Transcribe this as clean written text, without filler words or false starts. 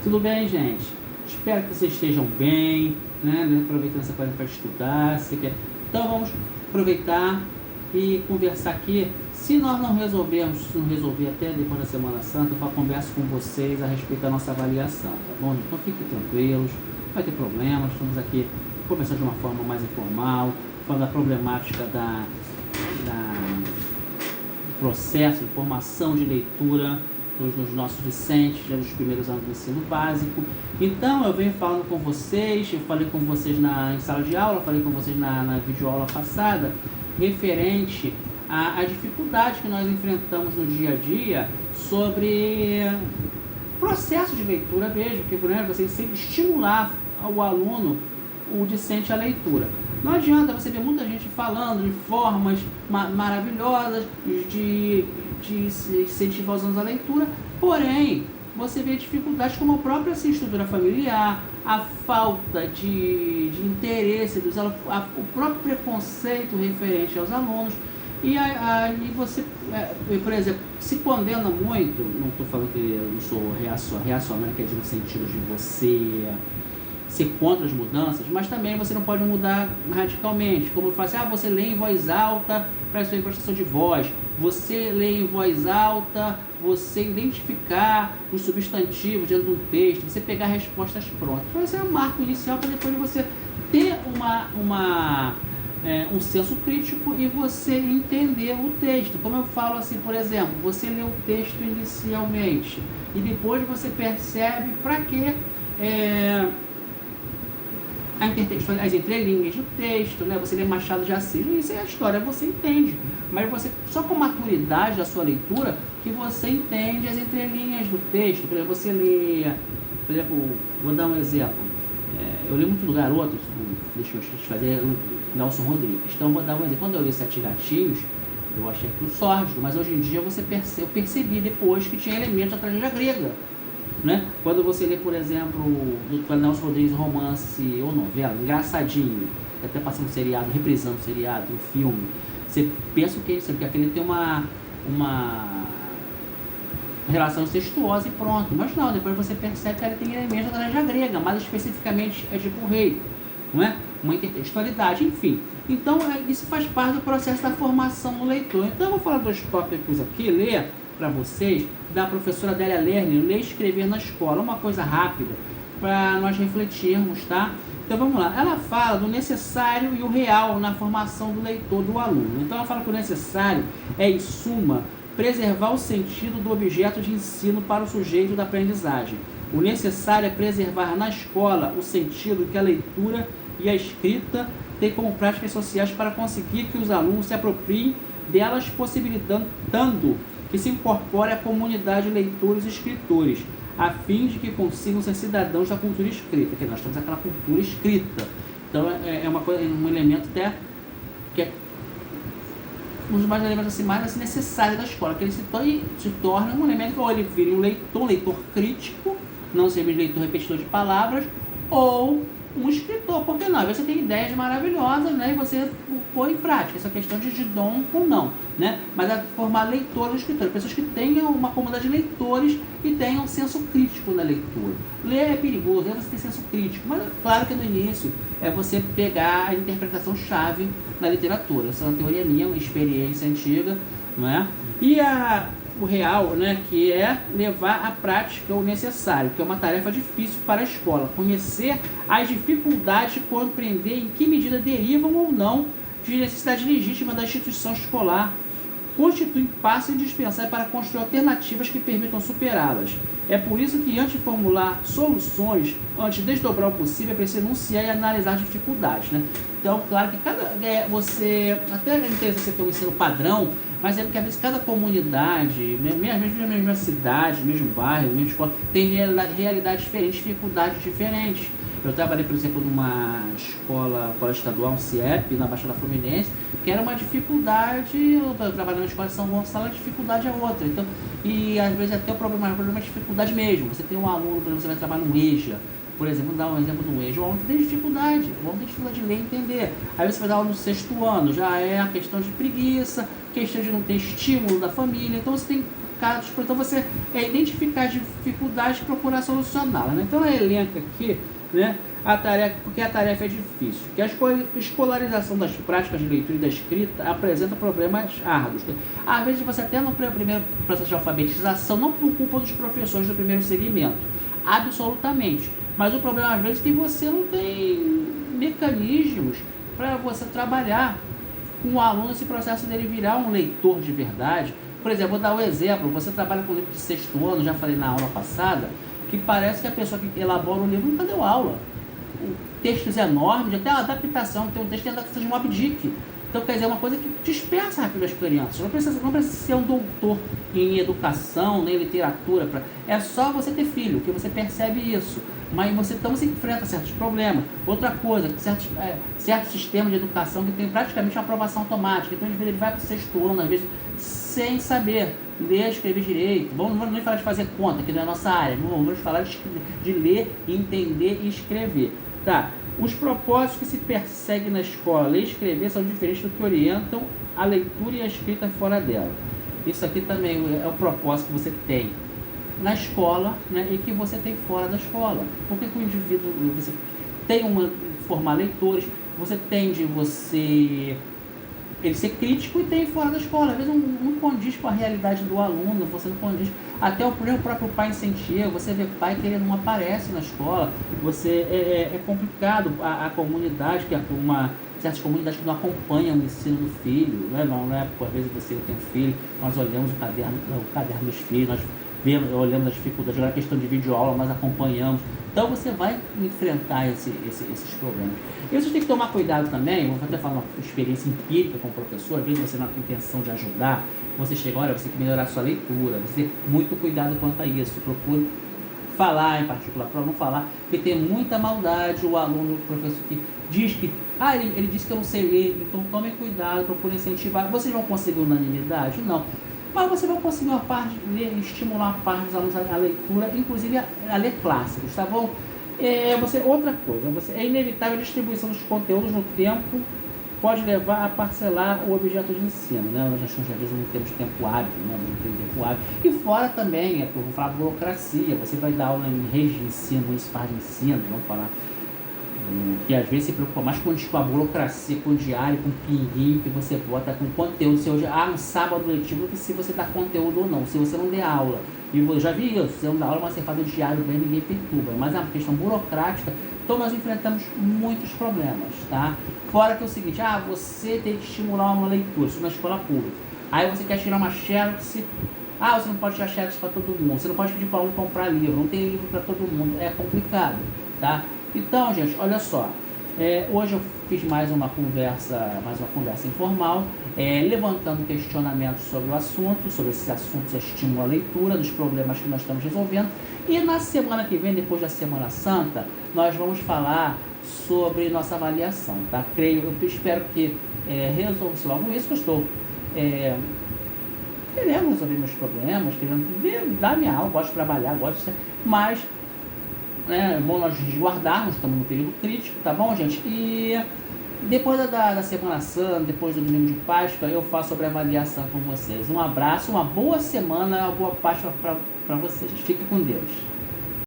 Tudo bem, gente? Espero que vocês estejam bem, né? Aproveitando essa quarentena para estudar. Então vamos aproveitar e conversar aqui. Se nós não resolvermos, se não resolver até depois da Semana Santa, eu converso com vocês a respeito da nossa avaliação, tá bom? Então fiquem tranquilos, não vai ter problemas. Estamos aqui conversando de uma forma mais informal, falando da problemática do processo de formação de leitura dos nossos discentes, já dos primeiros anos do ensino básico. Então eu venho falando com vocês, eu falei com vocês em sala de aula, falei com vocês na videoaula passada, referente à dificuldade que nós enfrentamos no dia a dia sobre processo de leitura mesmo, porque você sempre estimular o aluno, o discente, à leitura. Não adianta você ver muita gente falando de formas maravilhosas de incentivar os alunos à leitura, porém, você vê dificuldades como a própria estrutura familiar, a falta de interesse dos alunos, o próprio preconceito referente aos alunos, e aí você, por exemplo, se condena muito. Não estou falando que eu não sou reacionário, quer dizer, no sentido de você ser contra as mudanças, mas também você não pode mudar radicalmente, como eu falo assim, você lê em voz alta para a sua impostação de voz, você lê em voz alta, você identificar os substantivos dentro do texto, você pegar respostas prontas. Então esse é um marco inicial para depois você ter um senso crítico e você entender o texto. Como eu falo assim, por exemplo, você lê o texto inicialmente e depois você percebe para que as entrelinhas do texto, né? Você lê Machado de Assis, isso é a história, você entende, mas você, só com maturidade da sua leitura, que você entende as entrelinhas do texto. Por exemplo, você lê, por exemplo, vou dar um exemplo, eu li muito do Garoto, deixa eu fazer, Nelson Rodrigues. Então vou dar um exemplo, quando eu li Sete Gatinhos, eu achei aquilo sórdido, mas hoje em dia eu percebi depois que tinha elementos da tragédia grega. Né? Quando você lê, por exemplo, do Nelson Rodrigues, romance ou novela, engraçadinho, até passando seriado, reprisando seriado, um filme, você pensa que aquele tem uma relação incestuosa e pronto, mas não, depois você percebe que ele tem elementos da tragédia grega, mais especificamente é tipo o rei, não é? Uma intertextualidade, enfim. Então isso faz parte do processo da formação do leitor. Então eu vou falar dos tópicos aqui, ler para vocês, da professora Adélia Lerner, Ler e Escrever na Escola, uma coisa rápida para nós refletirmos, tá? Então vamos lá, ela fala do necessário e o real na formação do leitor, do aluno. Então ela fala que o necessário é, em suma, preservar o sentido do objeto de ensino para o sujeito da aprendizagem. O necessário é preservar na escola o sentido que a leitura e a escrita têm como práticas sociais para conseguir que os alunos se apropriem delas, possibilitando que se incorpore à comunidade de leitores e escritores, a fim de que consigam ser cidadãos da cultura escrita, que nós temos aquela cultura escrita. Então é uma coisa, um elemento até que é um dos mais elementos assim, mais assim, necessários da escola, que ele se torna um elemento que ou ele vira um leitor crítico, não seja leitor repetidor de palavras, ou um escritor, porque não? Às vezes você tem ideias maravilhosas, né, e você põe em prática essa questão de dom ou não, né? Mas é formar leitores e escritores, pessoas que tenham uma comunidade de leitores e tenham um senso crítico na leitura. Ler é perigoso, você tem senso crítico, mas é claro que no início é você pegar a interpretação chave na literatura. Essa é uma teoria minha, uma experiência antiga, não é? E o real, né, que é levar à prática o necessário, que é uma tarefa difícil para a escola, conhecer as dificuldades e compreender em que medida derivam ou não de necessidade legítima da instituição escolar, constitui passo indispensável para construir alternativas que permitam superá-las. É por isso que, antes de formular soluções, antes de desdobrar o possível, é preciso enunciar e analisar as dificuldades, né? Então, claro que você, até é interessante você ter um ensino padrão, mas é porque às vezes cada comunidade, mesma cidade, mesmo bairro, mesma escola, tem realidades diferentes, dificuldades diferentes. Eu trabalhei, por exemplo, numa escola estadual, um CIEP, na Baixada Fluminense, que era uma dificuldade. Eu trabalhei na escola de São Gonçalo, a dificuldade é outra. Então, e às vezes até o problema é dificuldade mesmo. Você tem um aluno, por exemplo, você vai trabalhar no EJA, por exemplo, vamos dar um exemplo do EJA, o aluno tem dificuldade, de ler e entender. Aí você vai dar aula no 6º ano, já é a questão de preguiça, questão de não ter estímulo da família. Então você tem cada dos. Então você identificar as dificuldades e procurar solucioná-las, né? Então ela elenca aqui, né, a tarefa, porque a tarefa é difícil, que a escolarização das práticas de leitura e da escrita apresenta problemas árduos. Às vezes você até no primeiro processo de alfabetização, não por culpa dos professores do primeiro segmento, absolutamente, mas o problema às vezes é que você não tem mecanismos para você trabalhar com o aluno esse processo dele virar um leitor de verdade. Por exemplo, vou dar um exemplo, você trabalha com livro de 6º ano, já falei na aula passada, que parece que a pessoa que elabora o livro nunca deu aula. Textos enormes, até a adaptação, tem um texto que é a adaptação de Moby Dick. Então, quer dizer, é uma coisa que dispersa rápido as crianças. Não precisa ser um doutor em educação, nem literatura. É só você ter filho, que você percebe isso. Mas você enfrenta certos problemas. Outra coisa, certos sistemas de educação que tem praticamente uma aprovação automática. Então, às vezes, ele vai para o 6º ano, às vezes, sem saber ler, escrever direito. Vamos nem falar de fazer conta, que não é a nossa área. Vamos falar de ler, entender e escrever. Tá. Os propósitos que se perseguem na escola, ler e escrever, são diferentes do que orientam a leitura e a escrita fora dela. Isso aqui também é o propósito que você tem na escola, né, e que você tem fora da escola. Por que o indivíduo, você tem formar leitores, você tem de ele ser crítico e tem fora da escola. Às vezes não condiz com a realidade do aluno, você não condiz. Até o próprio pai incentiva, você vê pai que ele não aparece na escola, é complicado a comunidade, certas comunidades que não acompanham o ensino do filho, né? Não é porque às vezes eu tenho filho, nós olhamos o caderno dos filhos, nós olhamos as dificuldades, agora a questão de videoaula, nós acompanhamos. Então você vai enfrentar esses problemas. E vocês têm que tomar cuidado também, vou até falar uma experiência empírica com o professor, às vezes você não tem intenção de ajudar, você chega, olha, você tem que melhorar a sua leitura, você tem muito cuidado quanto a isso, procure falar em particular, para não falar, porque tem muita maldade o aluno, o professor que diz que, ele disse que eu não sei ler, então tomem cuidado, procure incentivar. Vocês vão conseguir unanimidade? Não. Mas você vai conseguir estimular a parte dos alunos a leitura, inclusive a ler clássicos, tá bom? Outra coisa, é inevitável a distribuição dos conteúdos no tempo, pode levar a parcelar o objeto de ensino, né? Nós às vezes não temos tempo hábil, né? Não tem tempo hábil. E fora também, eu vou falar burocracia, você vai dar aula em redes de ensino, municipais de ensino, vamos falar, que às vezes se preocupa mais com a burocracia, com o diário, com o pinguinho que você bota, com conteúdo, se hoje um sábado letivo, do que se você dá conteúdo ou não, se você não der aula. E eu já vi isso, você não dá aula, mas você faz o diário bem, ninguém perturba. Mas é uma questão burocrática, então nós enfrentamos muitos problemas, tá? Fora que é o seguinte, você tem que estimular uma leitura, isso na escola pública. Aí você quer tirar uma xerox, você não pode tirar xerox para todo mundo, você não pode pedir para o aluno comprar livro, não tem livro para todo mundo, é complicado, tá? Então, gente, olha só, hoje eu fiz mais uma conversa informal, levantando questionamentos sobre o assunto, sobre esses assuntos de estímulo à leitura, dos problemas que nós estamos resolvendo. E na semana que vem, depois da Semana Santa, nós vamos falar sobre nossa avaliação, tá? Eu espero que resolva-se logo isso, que eu estou querendo resolver meus problemas, querendo dar minha aula, gosto de trabalhar, mas é bom nós guardarmos, estamos no período crítico, tá bom, gente? E depois da Semana Santa, depois do domingo de Páscoa, eu faço sobre avaliação com vocês. Um abraço, uma boa semana, uma boa Páscoa para vocês. Fique com Deus.